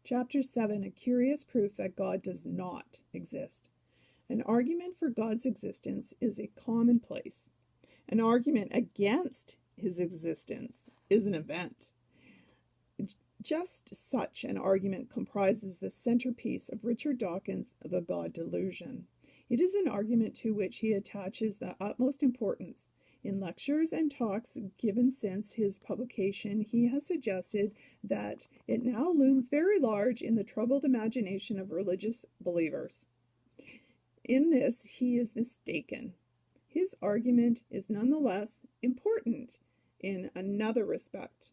Chapter 7, a curious proof that God does not exist. An argument for God's existence is a commonplace. An argument against his existence is an event. Just such an argument comprises the centerpiece of Richard Dawkins' The God Delusion. It is an argument to which he attaches the utmost importance. In lectures and talks given since his publication, he has suggested that it now looms very large in the troubled imagination of religious believers. In this, he is mistaken. His argument is nonetheless important in another respect.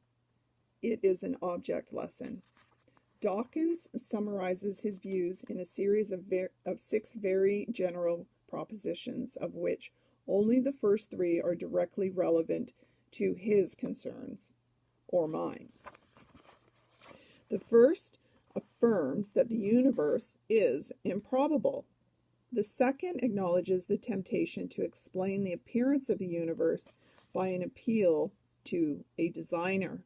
It is an object lesson. Dawkins summarizes his views in a series of 6 very general propositions, of which only the first 3 are directly relevant to his concerns, or mine. The first affirms that the universe is improbable. The second acknowledges the temptation to explain the appearance of the universe by an appeal to a designer.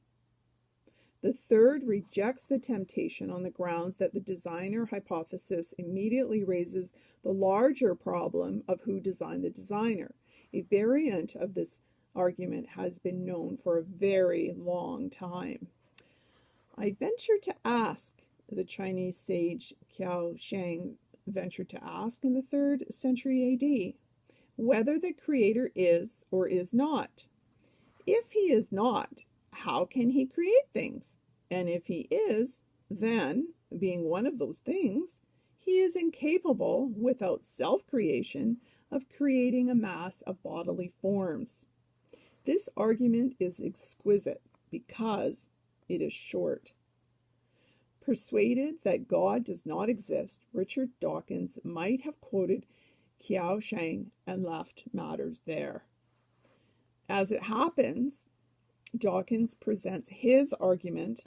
The third rejects the temptation on the grounds that the designer hypothesis immediately raises the larger problem of who designed the designer. A variant of this argument has been known for a very long time. I venture to ask, the Chinese sage Kuo Hsiang ventured to ask in the 3rd century AD, whether the creator is or is not. If he is not, how can he create things? And if he is, then, being one of those things, he is incapable, without self-creation, of creating a mass of bodily forms. This argument is exquisite because it is short. Persuaded that God does not exist, Richard Dawkins might have quoted Kuo Hsiang and left matters there. As it happens, Dawkins presents his argument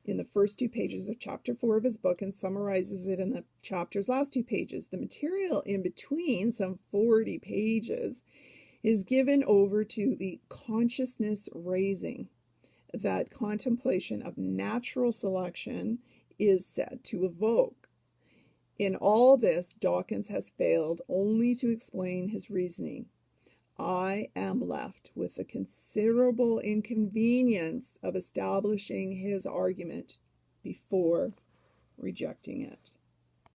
in the first 2 pages of chapter 4 of his book and summarizes it in the chapter's last 2 pages. The material in between, some 40 pages, is given over to the consciousness raising that contemplation of natural selection is said to evoke. In all this, Dawkins has failed only to explain his reasoning. I am left with the considerable inconvenience of establishing his argument before rejecting it.